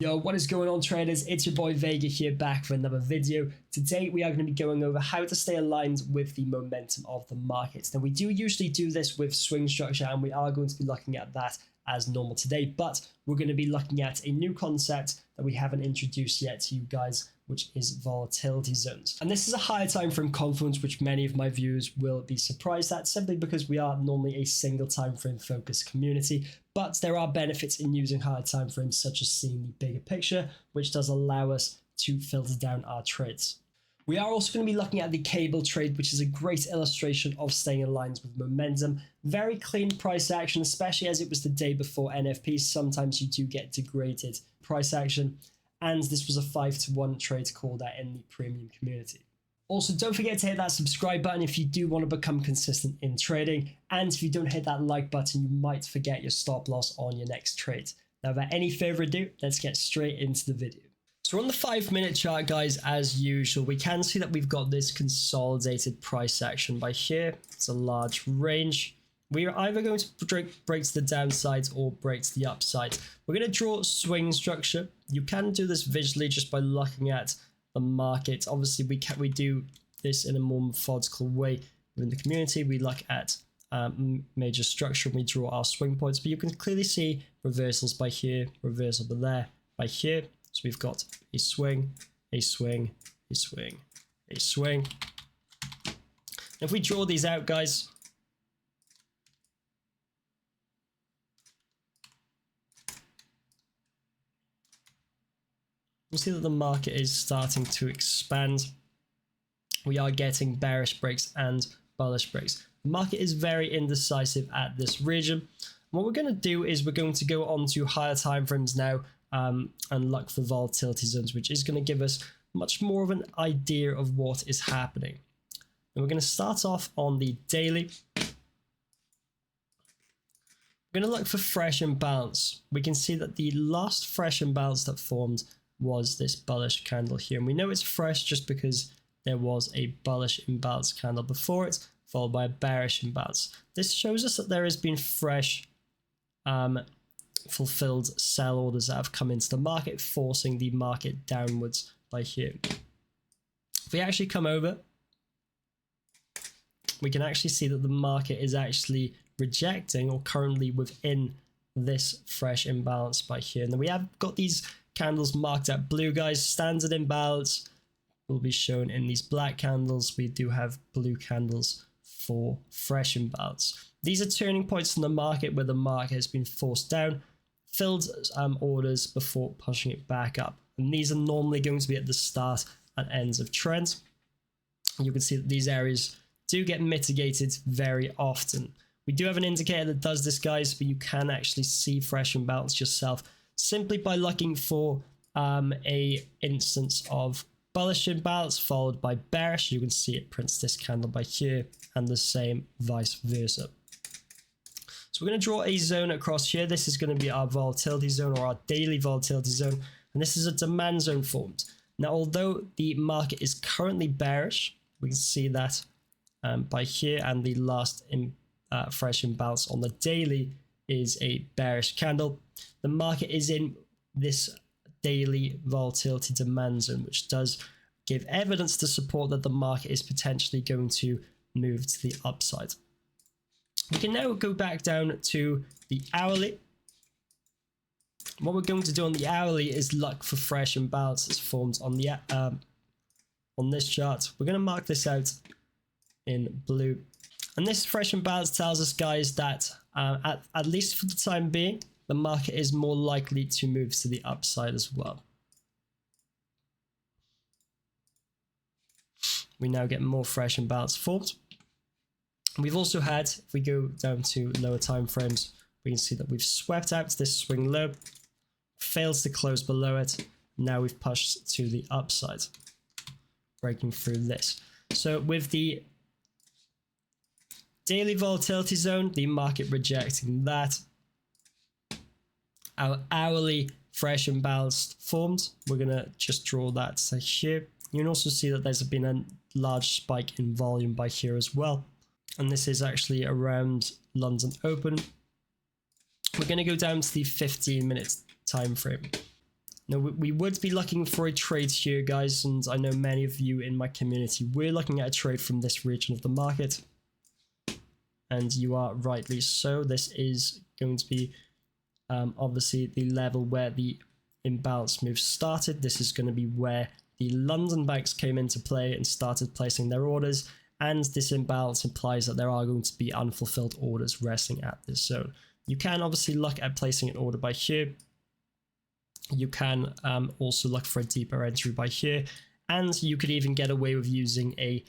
Yo, what is going on, traders? It's your boy Vega here, back for another video. Today we are going to be going over how to stay aligned with the momentum of the markets. Now, we do usually do this with swing structure, and we are going to be looking at that as normal today, but we're going to be looking at a new concept that we haven't introduced yet to you guys, which is volatility zones. And this is a higher time frame confluence, which many of my viewers will be surprised at, simply because we are normally a single time frame focused community. But there are benefits in using higher time frames, such as seeing the bigger picture, which does allow us to filter down our trades. We are also going to be looking at the cable trade, which is a great illustration of staying in lines with momentum. Very clean price action, especially as it was the day before NFP. Sometimes you do get degraded price action. And this was a 5-to-1 trade called out in the premium community. Also, don't forget to hit that subscribe button if you do want to become consistent in trading. And if you don't hit that like button, you might forget your stop loss on your next trade. Now, without any further ado, let's get straight into the video. So on the 5-minute chart, guys, as usual, we can see that we've got this consolidated price action by here. It's a large range. We are either going to break to the downside or break to the upside. We're going to draw swing structure. You can do this visually just by looking at the market. Obviously, we do this in a more methodical way within the community. We look at major structure and we draw our swing points, but you can clearly see reversals by here, reversal by there, by here. So we've got a swing, a swing, a swing, a swing. If we draw these out, guys, you see that the market is starting to expand. We are getting bearish breaks and bullish breaks. The market is very indecisive at this region. What we're going to do is we're going to go on to higher time frames now and look for volatility zones, which is going to give us much more of an idea of what is happening. And we're going to start off on the daily. We're going to look for fresh imbalance. We can see that the last fresh imbalance that formed was this bullish candle here, and we know it's fresh just because there was a bullish imbalance candle before it, followed by a bearish imbalance. This shows us that there has been fresh fulfilled sell orders that have come into the market, forcing the market downwards by here. If we actually come over, we can actually see that the market is actually rejecting or currently within this fresh imbalance by here. And then we have got these candles marked at blue, guys. Standard imbalance will be shown in these black candles. We do have blue candles for fresh imbalance. These are turning points in the market where the market has been forced down, filled orders before pushing it back up. And these are normally going to be at the start and ends of trends. You can see that these areas do get mitigated very often. We do have an indicator that does this, guys, but you can actually see fresh imbalance yourself simply by looking for a instance of bullish imbalance followed by bearish. You can see it prints this candle by here, and the same vice versa. So we're going to draw a zone across here. This is going to be our volatility zone, or our daily volatility zone, and this is a demand zone formed. Now, although the market is currently bearish, we can see that by here, and the last fresh imbalance on the daily is a bearish candle. The market is in this daily volatility demand zone, which does give evidence to support that the market is potentially going to move to the upside. We can now go back down to the hourly. What we're going to do on the hourly is look for fresh imbalances formed on the on this chart. We're going to mark this out in blue. And this fresh imbalance tells us, guys, that at least for the time being, the market is more likely to move to the upside as well. We now get more fresh imbalance formed. We've also had, if we go down to lower time frames, we can see that we've swept out this swing low, fails to close below it. Now we've pushed to the upside, breaking through this. So with the daily volatility zone, the market rejecting that, our hourly fresh imbalance formed. We're going to just draw that here. You can also see that there's been a large spike in volume by here as well. And this is actually around London Open. We're going to go down to the 15-minute time frame. Now, we would be looking for a trade here, guys, and I know many of you in my community, we're looking at a trade from this region of the market. And you are rightly so. This is going to be obviously the level where the imbalance move started. This is going to be where the London banks came into play and started placing their orders. And this imbalance implies that there are going to be unfulfilled orders resting at this zone. You can obviously look at placing an order by here. You can also look for a deeper entry by here, and you could even get away with using a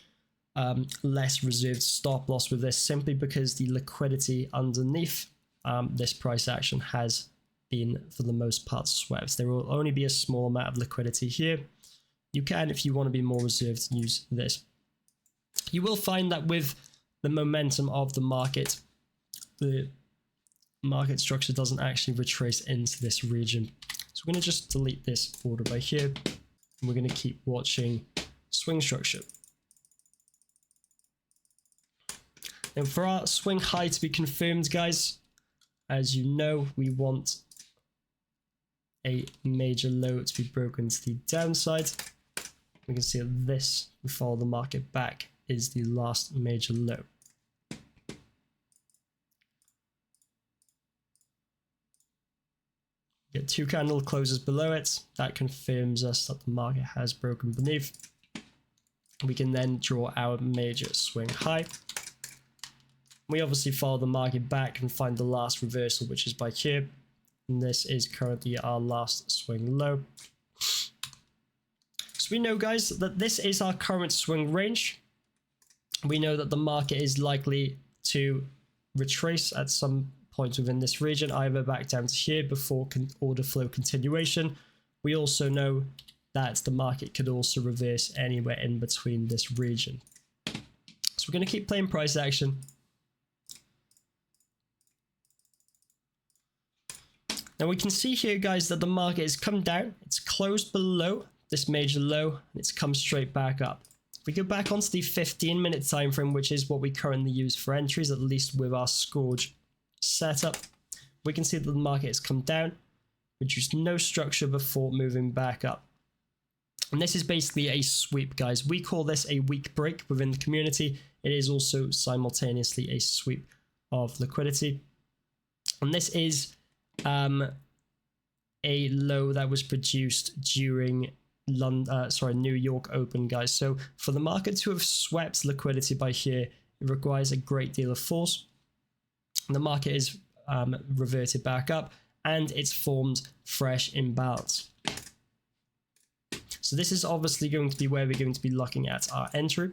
less reserved stop loss with this, simply because the liquidity underneath this price action has been, for the most part, swept. There will only be a small amount of liquidity here. You can, if you want to be more reserved, use this. You will find that with the momentum of the market structure doesn't actually retrace into this region. So we're going to just delete this order by here, and we're going to keep watching swing structure. Now for our swing high to be confirmed, guys, as you know, we want a major low to be broken to the downside. We can see that this, we follow the market back, is the last major low. Get 2 candle closes below it. That confirms us that the market has broken beneath. We can then draw our major swing high. We obviously follow the market back and find the last reversal, which is by here. And this is currently our last swing low. So we know, guys, that this is our current swing range. We know that the market is likely to retrace at some point within this region, either back down to here before order flow continuation. We also know that the market could also reverse anywhere in between this region. So we're going to keep playing price action. Now we can see here, guys, that the market has come down. It's closed below this major low, and it's come straight back up. If we go back onto the 15-minute time frame, which is what we currently use for entries, at least with our Skorge setup, we can see that the market has come down, produced no structure before moving back up. And this is basically a sweep, guys. We call this a weak break within the community. It is also simultaneously a sweep of liquidity. And this is a low that was produced during New York Open, guys. So for the market to have swept liquidity by here, it requires a great deal of force. The market is reverted back up, and it's formed fresh imbalance. So this is obviously going to be where we're going to be looking at our entry.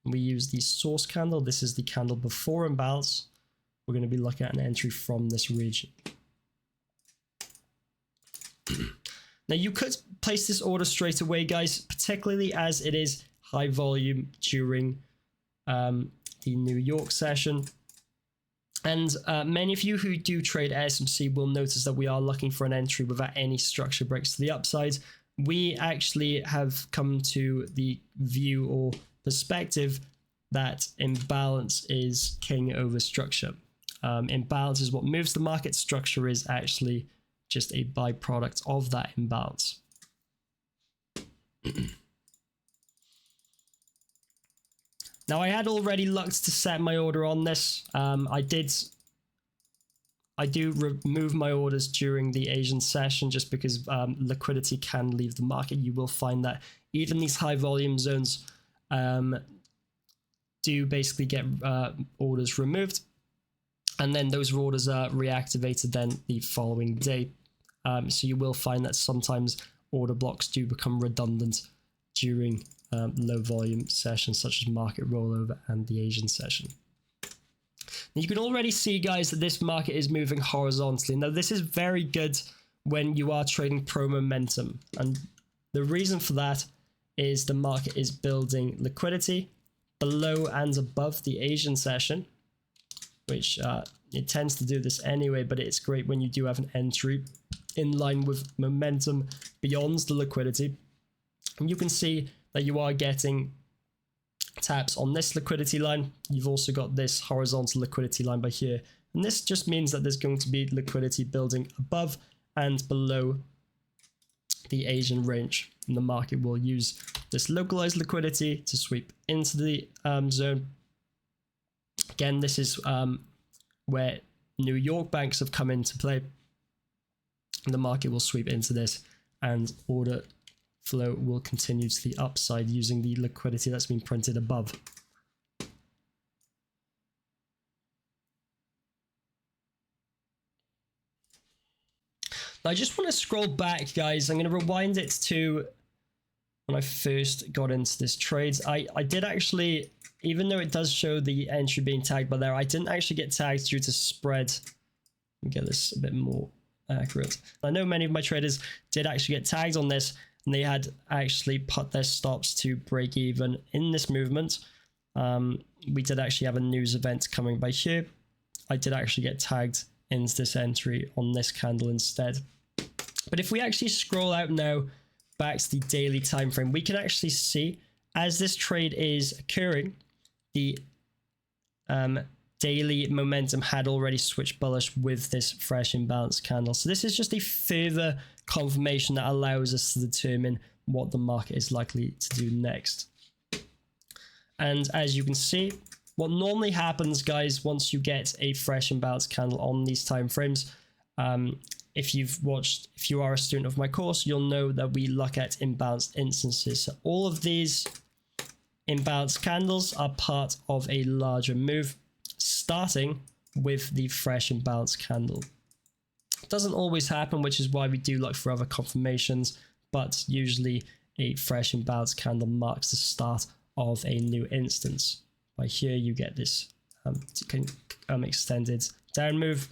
We use the source candle. This is the candle before imbalance. We're going to be looking at an entry from this region. Now you could place this order straight away, guys, particularly as it is high volume during the New York session. And many of you who do trade SMC will notice that we are looking for an entry without any structure breaks to the upside. We actually have come to the view or perspective that imbalance is king over structure. Imbalance is what moves the market. Structure is actually just a byproduct of that imbalance. Now I had already looked to set my order on this. I do remove my orders during the Asian session just because liquidity can leave the market. You will find that even these high volume zones do basically get orders removed, and then those orders are reactivated then the following day. So you will find that sometimes order blocks do become redundant during low volume sessions such as market rollover and the Asian session. Now you can already see, guys, that this market is moving horizontally. Now this is very good when you are trading pro momentum, and the reason for that is the market is building liquidity below and above the Asian session, which it tends to do this anyway, but it's great when you do have an entry in line with momentum beyond the liquidity. And you can see that you are getting taps on this liquidity line. You've also got this horizontal liquidity line by here. And this just means that there's going to be liquidity building above and below the Asian range, and the market will use this localized liquidity to sweep into the zone. Again, this is where New York banks have come into play. The market will sweep into this, and order flow will continue to the upside using the liquidity that's been printed above. Now, I just want to scroll back, guys. I'm going to rewind it to when I first got into this trade. I did actually, even though it does show the entry being tagged by there, I didn't actually get tagged due to spread. Let me get this a bit more accurate. I know many of my traders did actually get tagged on this, and they had actually put their stops to break even in this movement. We did actually have a news event coming by here. I did actually get tagged into this entry on this candle instead. But if we actually scroll out now back to the daily time frame, we can actually see as this trade is occurring, the daily momentum had already switched bullish with this fresh imbalance candle. So this is just a further confirmation that allows us to determine what the market is likely to do next. And as you can see, what normally happens, guys, once you get a fresh imbalance candle on these time frames, if you are a student of my course, you'll know that we look at imbalanced instances. So all of these imbalanced candles are part of a larger move, starting with the fresh imbalance candle. It doesn't always happen, which is why we do look for other confirmations, but usually a fresh imbalance candle marks the start of a new instance. By here you get this extended down move.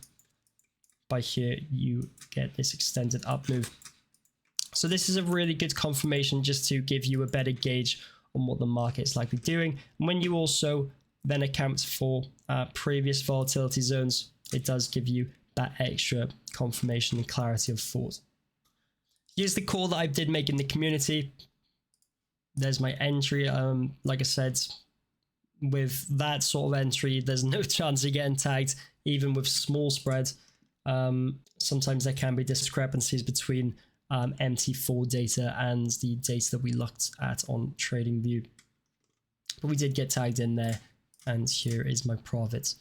By here you get this extended up move. So this is a really good confirmation just to give you a better gauge on what the market is likely doing. And when you also then account for previous volatility zones, it does give you that extra confirmation and clarity of thought. Here's the call that I did make in the community. There's my entry. Like I said, with that sort of entry, there's no chance of getting tagged, even with small spreads. Sometimes there can be discrepancies between MT4 data and the data that we looked at on TradingView. But we did get tagged in there, and here is my profit.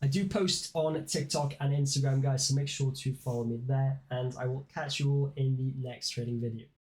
I do post on TikTok and Instagram, guys, so make sure to follow me there, and I will catch you all in the next trading video.